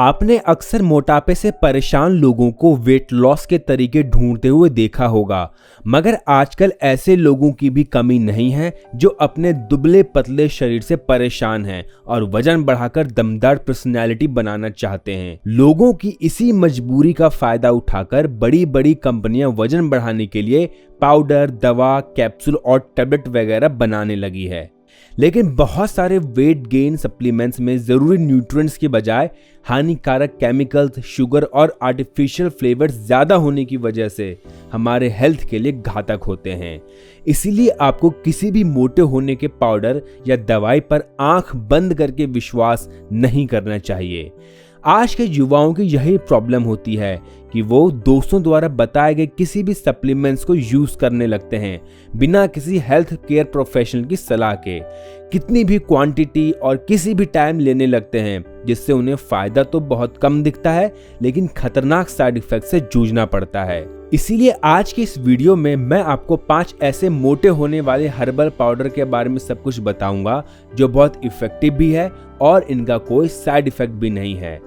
आपने अक्सर मोटापे से परेशान लोगों को वेट लॉस के तरीके ढूंढते हुए देखा होगा, मगर आजकल ऐसे लोगों की भी कमी नहीं है जो अपने दुबले पतले शरीर से परेशान हैं और वजन बढ़ाकर दमदार पर्सनैलिटी बनाना चाहते हैं। लोगों की इसी मजबूरी का फायदा उठाकर बड़ी बड़ी कंपनियां वजन बढ़ाने के लिए पाउडर, दवा, कैप्सूल और टैबलेट वगैरह बनाने लगी है। लेकिन बहुत सारे वेट गेन सप्लीमेंट्स में जरूरी न्यूट्रिएंट्स के बजाय हानिकारक केमिकल्स, शुगर और आर्टिफिशियल फ्लेवर्स ज्यादा होने की वजह से हमारे हेल्थ के लिए घातक होते हैं। इसीलिए आपको किसी भी मोटे होने के पाउडर या दवाई पर आंख बंद करके विश्वास नहीं करना चाहिए। आज के युवाओं की यही प्रॉब्लम होती है कि वो दोस्तों द्वारा बताए गए किसी भी सप्लीमेंट्स को यूज करने लगते हैं बिना किसी हेल्थ केयर प्रोफेशनल की सलाह के। कितनी भी क्वांटिटी और किसी भी टाइम लेने लगते हैं, जिससे उन्हें फायदा तो बहुत कम दिखता है लेकिन खतरनाक साइड इफेक्ट से जूझना पड़ता है। इसीलिए आज की इस वीडियो में मैं आपको 5 ऐसे मोटे होने वाले हर्बल पाउडर के बारे में सब कुछ बताऊंगा जो बहुत इफेक्टिव भी है और इनका कोई साइड इफेक्ट भी नहीं है।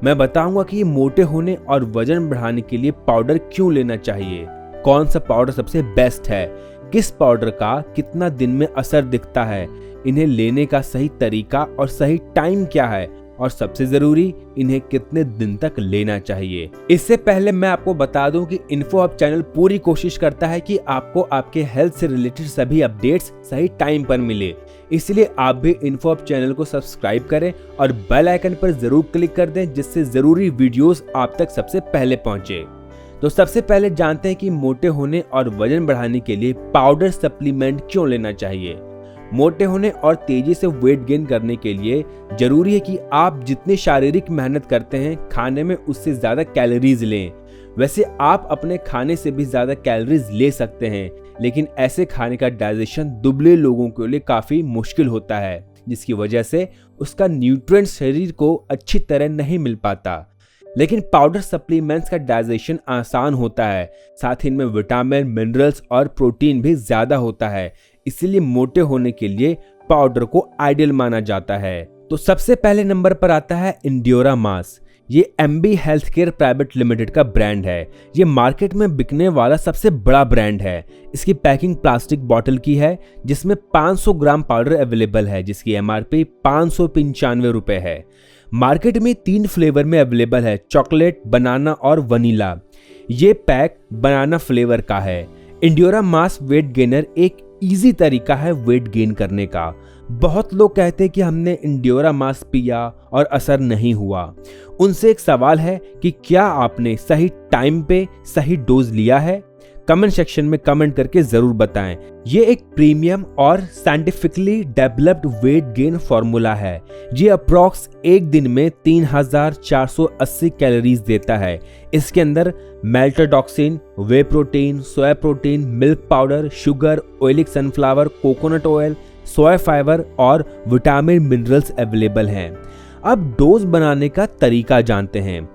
मैं बताऊंगा कि ये मोटे होने और वजन बढ़ाने के लिए पाउडर क्यों लेना चाहिए, कौन सा पाउडर सबसे बेस्ट है, किस पाउडर का कितना दिन में असर दिखता है, इन्हें लेने का सही तरीका और सही टाइम क्या है, और सबसे जरूरी इन्हें कितने दिन तक लेना चाहिए। इससे पहले मैं आपको बता दूं कि इन्फो हब चैनल पूरी कोशिश करता है कि आपको आपके हेल्थ से रिलेटेड सभी अपडेट्स सही टाइम पर मिले। इसलिए आप भी इन्फो हब चैनल को सब्सक्राइब करें और बेल आइकन पर जरूर क्लिक कर दें, जिससे जरूरी वीडियोस आप तक सबसे पहले पहुंचे। तो सबसे पहले जानते हैं कि मोटे होने और वजन बढ़ाने के लिए पाउडर सप्लीमेंट क्यों लेना चाहिए। मोटे होने और तेजी से वेट गेन करने के लिए जरूरी है कि आप जितनी शारीरिक मेहनत करते हैं खाने में उससे ज्यादा कैलोरीज लें। वैसे आप अपने खाने से भी ज्यादा कैलोरीज ले सकते हैं, लेकिन ऐसे खाने का डाइजेशन दुबले लोगों के लिए काफी मुश्किल होता है, जिसकी वजह से उसका न्यूट्रिएंट्स शरीर को अच्छी तरह नहीं मिल पाता। लेकिन पाउडर सप्लीमेंट्स का डाइजेशन आसान होता है, साथ ही इनमें विटामिन, मिनरल्स और प्रोटीन भी ज्यादा होता है। इसीलिए मोटे होने के लिए पाउडर को आइडियल माना जाता है। तो सबसे पहले नंबर पर आता है इंड्योरा मास। ये MB health care private limited का ब्रांड है। ये मार्केट में बिकने वाला सबसे बड़ा ब्रांड है। इसकी पैकिंग प्लास्टिक बॉटल की है, जिसमें 500 ग्राम पाउडर अवेलेबल है, जिसकी एमआरपी 595 रुपए है। मार्केट में 3 फ्लेवर में अवेलेबल है, चॉकलेट, बनाना और वनीला। ये पैक बनाना फ्लेवर का है। इंड्योरा मास वेट गेनर एक इजी तरीका है वेट गेन करने का। बहुत लोग कहते हैं कि हमने इंड्योरा मास पिया और असर नहीं हुआ। उनसे एक सवाल है कि क्या आपने सही टाइम पे सही डोज लिया है? कमेंट सेक्शन में कमेंट करके जरूर बताएं। ये एक प्रीमियम और scientifically developed weight gain formula है। ये अप्रॉक्स एक दिन में 3480 कैलोरीज देता है। इसके अंदर maltodextrin, whey protein, soya protein, milk powder, sugar, oleic sunflower, coconut oil, soya fibre और विटामिन मिनरल्स अवेलेबल हैं। अब डोज बनाने का तरीका जानते हैं।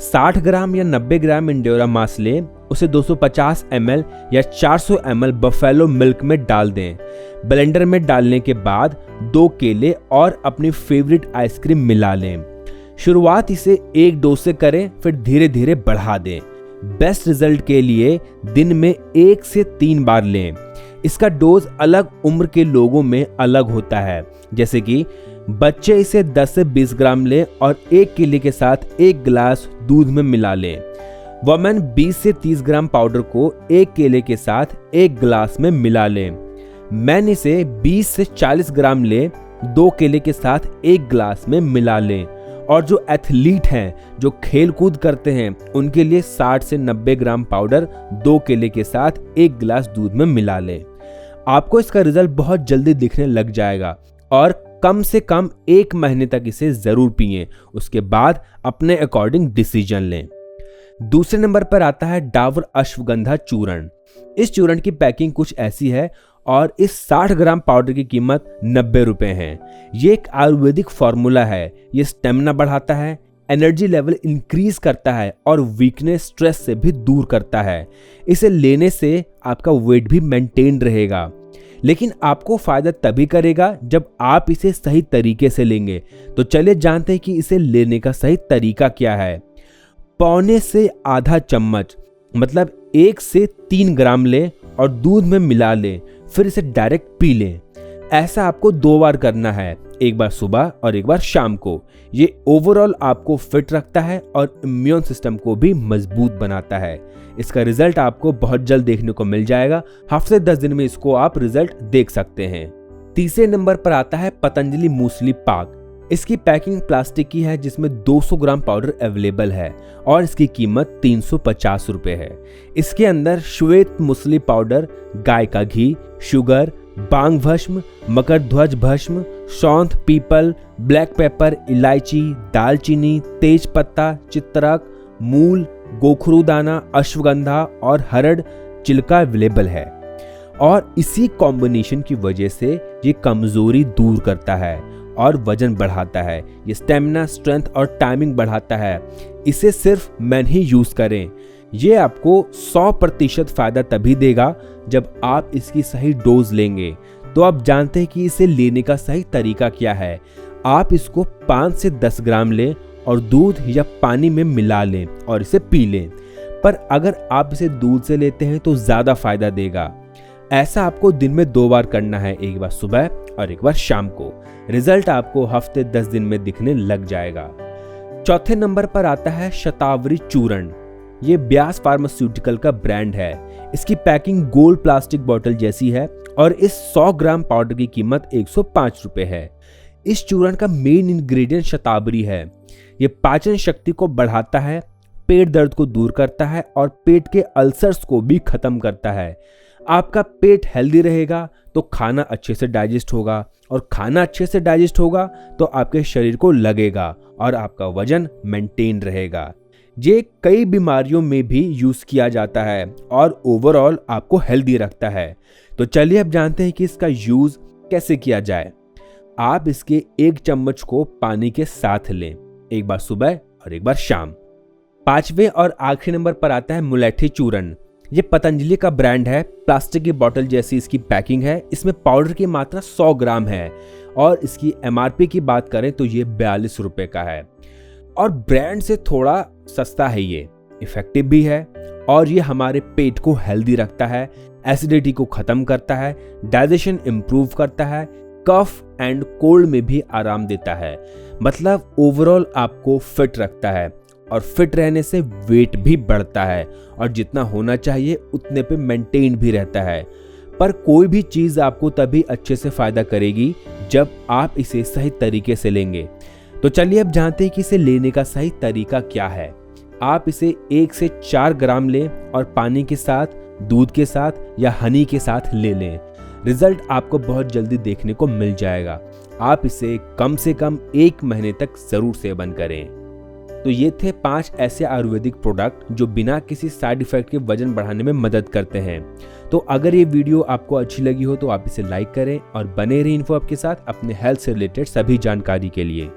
60 ग्राम या 90 ग्राम इंड्योरा मास लें, उसे 250 ml या 400 ml बफेलो मिल्क में डाल दें। ब्लेंडर में डालने के बाद 2 केले और अपनी फेवरेट आइसक्रीम मिला लें। शुरुआत इसे एक डोज से करें, फिर धीरे धीरे बढ़ा दें। बेस्ट रिजल्ट के लिए दिन में 1 से 3 बार लें। इसका डोज अलग उम्र के लोगों में अलग होता है, जैसे कि बच्चे इसे 10 से 20 ग्राम लें और 1 केले के साथ 1 गिलास दूध में मिला लें। वुमेन 20 से 30 ग्राम पाउडर को 1 केले के साथ 1 गिलास में मिला लें। मैन इसे 20 से 40 ग्राम लें, 2 केले के साथ 1 गिलास में मिला लें। और जो एथलीट हैं, जो खेल कूद करते हैं, उनके लिए 60 से 90 ग्राम पाउडर 2 केले के साथ 1 गिलास दूध में मिला लें। आपको इसका रिजल्ट बहुत जल्दी दिखने लग जाएगा और कम से कम 1 महीने तक इसे जरूर पिएं। उसके बाद अपने अकॉर्डिंग डिसीजन लें। दूसरे नंबर पर आता है डाबर अश्वगंधा चूर्ण। इस चूर्ण की पैकिंग कुछ ऐसी है और इस 60 ग्राम पाउडर की कीमत 90 रुपए है। ये एक आयुर्वेदिक फॉर्मूला है। ये स्टेमिना बढ़ाता है, एनर्जी लेवल इंक्रीज करता है और वीकनेस, स्ट्रेस से भी दूर करता है। इसे लेने से आपका वेट भी मेंटेन रहेगा। लेकिन आपको फायदा तभी करेगा जब आप इसे सही तरीके से लेंगे। तो चलिए जानते हैं कि इसे लेने का सही तरीका क्या है। पौने से आधा चम्मच मतलब 1 से 3 ग्राम लें और दूध में मिला लें, फिर इसे डायरेक्ट पी लें। ऐसा आपको 2 बार करना है, एक बार सुबह और एक बार शाम को। ये ओवरऑल आपको फिट रखता है और इम्यून सिस्टम को भी मजबूत बनाता है। इसका रिजल्ट आपको बहुत जल्द देखने को मिल जाएगा। हफ्ते 10 दिन में इसको आप रिजल्ट देख सकते हैं। तीसरे नंबर पर आता है पतंजलि मूसली पाक। इसकी पैकिंग प्लास्टिक की है जिसमें 200 ग्राम पाउडर अवेलेबल है और इसकी कीमत 350 रुपए है। इसके अंदर श्वेत मूसली पाउडर, गाय का घी, शुगर, बांग भस्म, मकर ध्वज भस्म, सौंठ, पीपल, ब्लैक पेपर, इलायची, दालचीनी, तेज पत्ता, चित्रक, मूल, गोखरू दाना, अश्वगंधा और हरड़ चिलका अवेलेबल है। और इसी कॉम्बिनेशन की वजह से ये कमजोरी दूर करता है और वजन बढ़ाता है। ये स्टेमिना, स्ट्रेंथ और टाइमिंग बढ़ाता है। इसे सिर्फ मैन ही यूज करें। ये आपको 100% फायदा तभी देगा जब आप इसकी सही डोज लेंगे। तो आप जानते हैं कि इसे लेने का सही तरीका क्या है। आप इसको 5 से 10 ग्राम लें और दूध या पानी में मिला लें और इसे पी लें। पर अगर आप इसे दूध से लेते हैं तो ज्यादा फायदा देगा। ऐसा आपको दिन में 2 बार करना है, एक बार सुबह और एक बार शाम को। रिजल्ट आपको हफ्ते 10 दिन में दिखने लग जाएगा। चौथे नंबर पर आता है शतावरी चूर्ण। ये ब्यास फार्मास्यूटिकल का ब्रांड है। इसकी पैकिंग गोल प्लास्टिक बोतल जैसी है और इस 100 ग्राम पाउडर की कीमत 105 रुपए है। इस चूर्ण का मेन इंग्रेडिएंट शतावरी है। ये पाचन शक्ति को बढ़ाता है, पेट दर्द को दूर करता है और पेट के अल्सर्स को भी खत्म करता है। आपका पेट हेल्दी रहेगा तो खाना अच्छे से डाइजेस्ट होगा और खाना अच्छे से डाइजेस्ट होगा तो आपके शरीर को लगेगा और आपका वजन मेंटेन रहेगा। ये कई बीमारियों में भी यूज किया जाता है और ओवरऑल आपको हेल्दी रखता है। तो चलिए अब जानते हैं कि इसका यूज कैसे किया जाए। आप इसके 1 चम्मच को पानी के साथ लें, एक बार सुबह और एक बार शाम। 5वें और आखिरी नंबर पर आता है मुलेठी चूर्ण। ये पतंजलि का ब्रांड है। प्लास्टिक की बोतल जैसी इसकी पैकिंग है। इसमें पाउडर की मात्रा 100 ग्राम है और इसकी MRP की बात करें तो ये 42 रुपए का है और ब्रांड से थोड़ा सस्ता है। ये इफेक्टिव भी है और ये हमारे पेट को हेल्दी रखता है, एसिडिटी को खत्म करता है, डाइजेशन इंप्रूव करता है, कफ एंड कोल्ड में भी आराम देता है। मतलब ओवरऑल आपको फिट रखता है और फिट रहने से वेट भी बढ़ता है और जितना होना चाहिए उतने पे मेंटेन भी रहता है। पर कोई भी चीज आपको तभी अच्छे से फायदा करेगी जब आप इसे सही तरीके से लेंगे। तो चलिए अब जानते हैं कि इसे लेने का सही तरीका क्या है। आप इसे 1 से 4 ग्राम लें और पानी के साथ, दूध के साथ या हनी के साथ ले लें। रिजल्ट आपको बहुत जल्दी देखने को मिल जाएगा। आप इसे कम से कम 1 महीने तक जरूर सेवन करें। तो ये थे 5 ऐसे आयुर्वेदिक प्रोडक्ट जो बिना किसी साइड इफेक्ट के वजन बढ़ाने में मदद करते हैं। तो अगर ये वीडियो आपको अच्छी लगी हो तो आप इसे लाइक करें और बने रहिए इन्फो आपके साथ अपने हेल्थ से रिलेटेड सभी जानकारी के लिए।